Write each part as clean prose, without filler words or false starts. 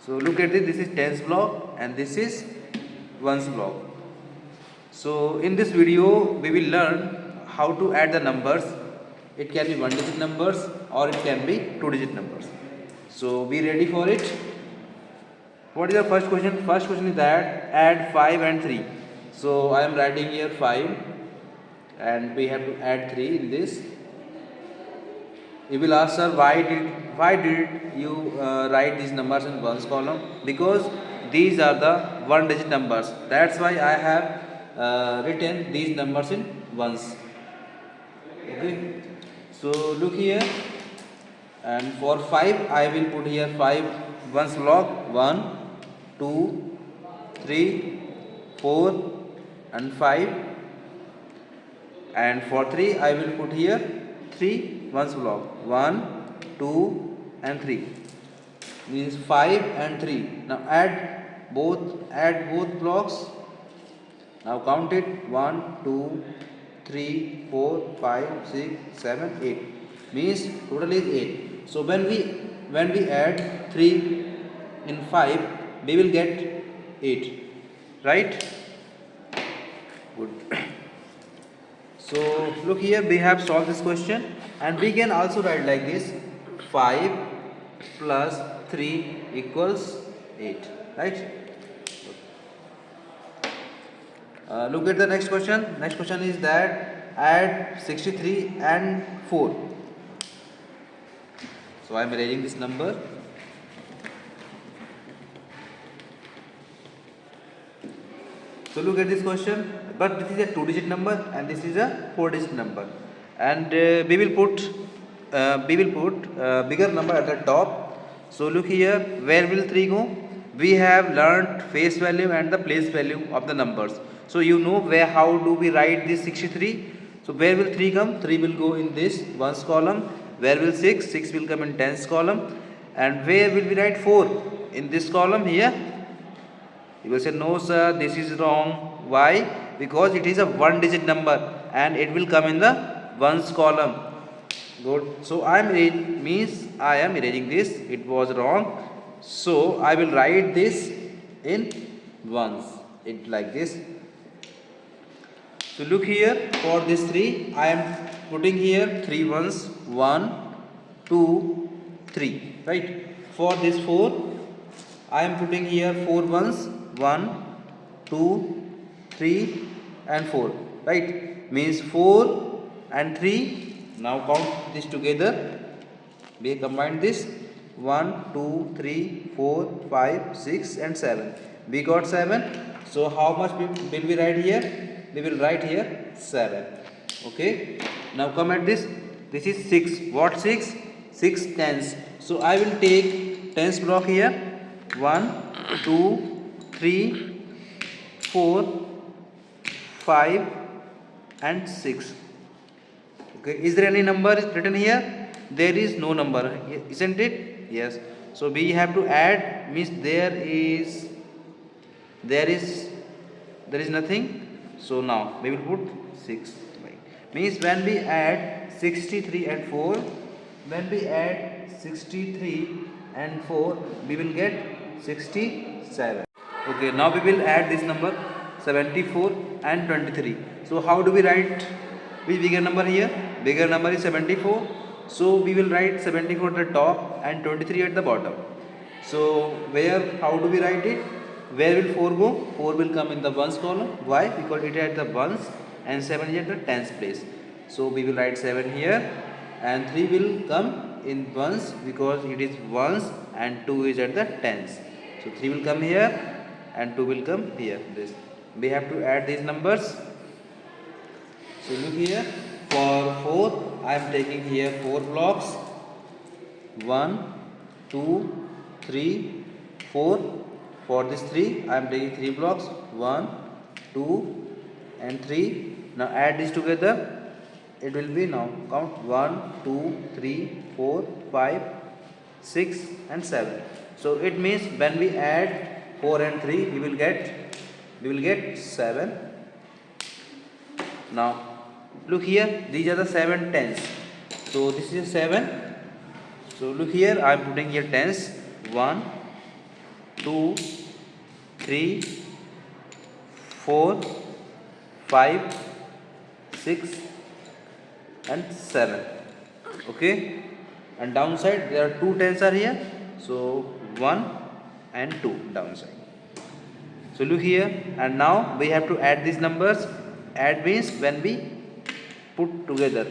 So look at this is tens block and this is ones block. So in this video we will learn how to add the numbers. It can be one digit numbers or it can be two digit numbers. So be ready for it. What is the first question? First question is that add 5 and 3. So I am writing here 5 and we have to add 3 in this. You will ask, sir, why did you write these numbers in ones column? Because these are the one digit numbers. That's why I have written these numbers in ones. Okay. So look here, and for 5 I will put here 5 ones block 1, 2, 3, 4 and 5, and for 3 I will put here 3 ones block 1, 2 and 3, means 5 and 3. Now add both blocks. Now count it 1, 2, 3, 4, 5, 6, 7, 8, means total is 8. So when we add 3 in 5 we will get 8, right? Good. So look here, we have solved this question and we can also write like this: 5 plus 3 equals 8, right? Look at the next question. Next question is that add 63 and 4. So I am arranging this number. So look at this question, but this is a 2-digit number and this is a 4-digit number, and we will put bigger number at the top. So look here, where will 3 go? We have learned face value and the place value of the numbers. So you know how do we write this 63? So where will 3 come? 3 will go in this ones column. Where will 6? 6 will come in tens column. And where will we write 4? In this column here. You will say, no sir, this is wrong. Why? Because it is a one digit number and it will come in the ones column. Good. So I am erasing this. It was wrong. So I will write this in ones. It like this. So look here, for this 3 I am putting here 3 ones, 1, 2, 3, right? For this 4 I am putting here 4 ones, 1, 2, 3 and 4, right? Means 4 and 3. Now count this together. We combine this 1, 2, 3, 4, 5, 6 and 7. We got 7. So how much will we write here? We will write here 7. Okay. Now come at this. This is 6. What 6? 6 tens. So I will take tens block here. 1, 2, 3, 4, 5 and 6. Okay. Is there any number written here? There is no number, isn't it? Yes. So we have to add, means there is nothing. So now we will put 6. Means when we add 63 and 4, we will get 67. Okay, now we will add this number 74 and 23. So how do we write which bigger number here? Bigger number is 74. So we will write 74 at the top and 23 at the bottom. So how do we write it? Where will 4 go? 4 will come in the ones column. Why? Because it is at the ones and 7 is at the tens place. So we will write 7 here, and 3 will come in ones because it is ones and 2 is at the tens. So 3 will come here and 2 will come here. This we have to add these numbers. So look here, for 4 I am taking here 4 blocks. 1, 2, 3, 4. For this 3 I am taking 3 blocks. 1, 2 and 3. Now add this together. It will be, now count, 1, 2, 3, 4, 5, 6 and 7. So it means when we add 4 and 3 we will get 7. Now look here, these are the 7 tens. So this is 7. So look here, I am putting here tens. 1, 2, 3, 4, 5, 6 and 7. Okay, and downside there are 2 tens are here, so 1 and 2 downside. So look here, and now we have to add these numbers. Add means when we put together.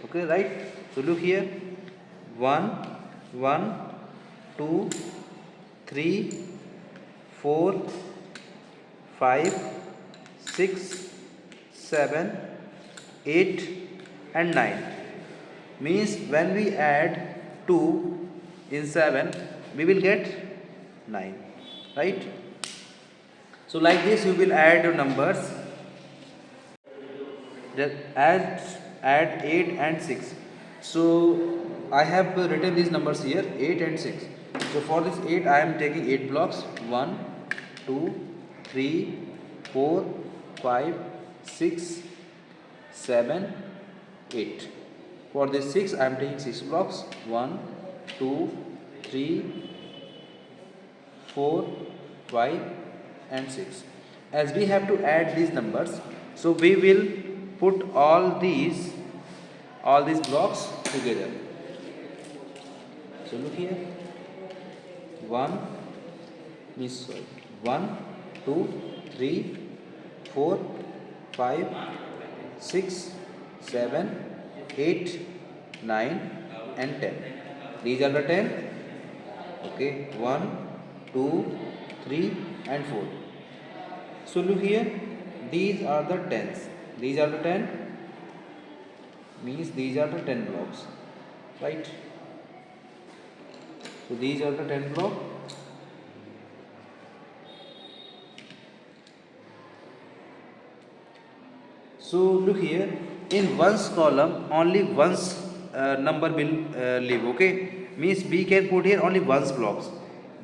Okay, right? So look here, 1, 1, 2, 3, 4, 5, 6, 7, 8 and 9. Means when we add 2 in 7, we will get 9, right? So like this you will add your numbers. Just add 8 and 6. So I have written these numbers here, 8 and 6. So for this 8 I am taking 8 blocks, 1, 2, 3, 4, 5, 6, 7, 8. For this 6 I am taking 6 blocks, 1, 2, 3, 4, 5 and 6. As we have to add these numbers, so we will put all these blocks together. So look here, 1 means 1, 2, 3, 4, 5, 6, 7, 8, 9 and 10. These are the 10. Okay, 1, 2, 3 and 4. So look here, these are the 10s. These are the 10, means these are the 10 blocks, right? So these are the 10 blocks. So look here, in one's column only one's number will live. Okay, means we can put here only one's blocks.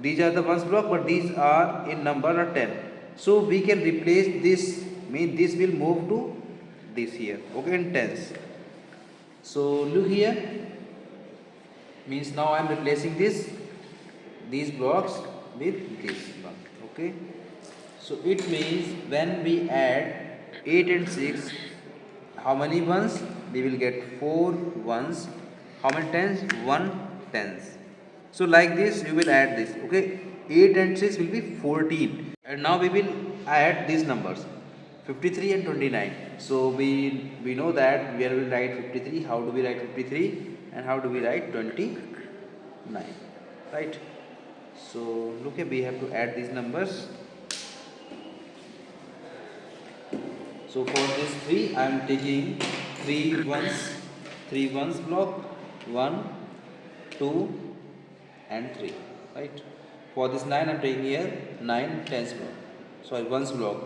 These are the one's block, but these are in number of 10. So we can replace this, means this will move to this here. Okay, in tens. So look here, means now I am replacing these blocks with this one. Okay, so it means when we add 8 and 6, how many ones? We will get 4 ones. How many tens? 1 tens. So like this you will add this. Okay, 8 and 6 will be 14. And now we will add these numbers, 53 and 29. So we know that where we will write 53. How do we write 53 and how do we write 29? Right? So look here, we have to add these numbers. So for this 3 I am taking 3 ones block, 1, 2 and 3, right? For this 9 I am taking here 9 tens block. Sorry, ones block,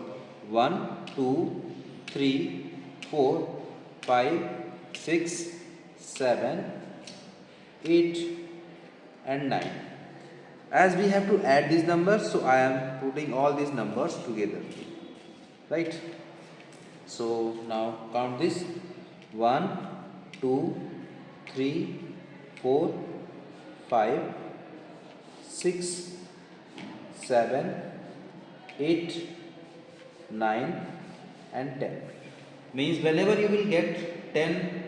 1, 2, 3, 4, 5, 6, 7, 8 and 9. As we have to add these numbers, so I am putting all these numbers together, right? So now count this, 1, 2, 3, 4, 5, 6, 7, 8, 9 and 10. Means whenever you will get 10,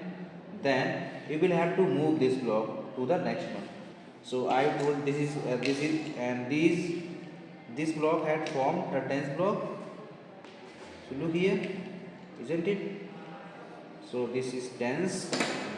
then you will have to move this block to the next one. So I told this is and this block had formed a tens block. So look here, isn't it? So this is tens,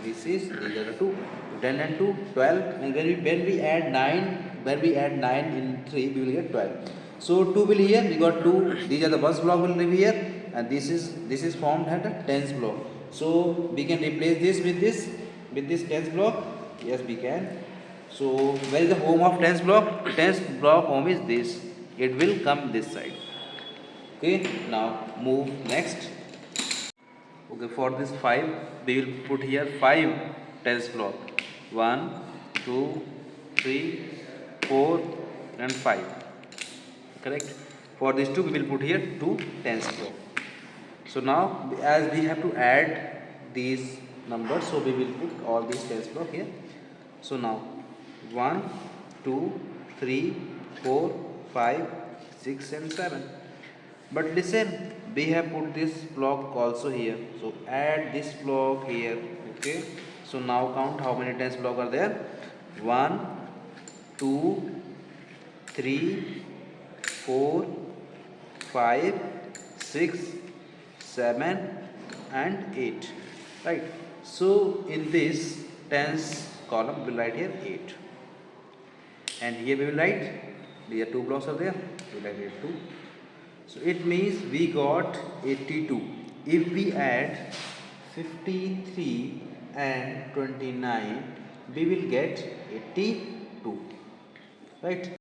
these are the 2, 10 and 2, 12. And when we add 9 in 3, we will get 12. So 2 will here, we got 2. These are the ones block will live here, and this is formed at a tens block. So we can replace this with this tens block. Yes, we can. So where is the home of tens block? Tens block home is this. It will come this side. Okay, now move next. Okay, for this 5 we will put here 5 tens block, 1, 2, 3, 4 and 5, correct. For this 2 we will put here 2 tens block. So now as we have to add these numbers, so we will put all these tens block here. So now 1, 2, 3, 4, 5, 6 and 7. But listen, we have put this block also here. So add this block here. Okay. So now count how many tens block are there. 1, 2, 3, 4, 5, 6, 7 and 8. Right. So in this tens column we will write here 8. And here we will write, here two blocks are there. We will write here 2. So it means we got 82. If we add 53 and 29, we will get 82. Right?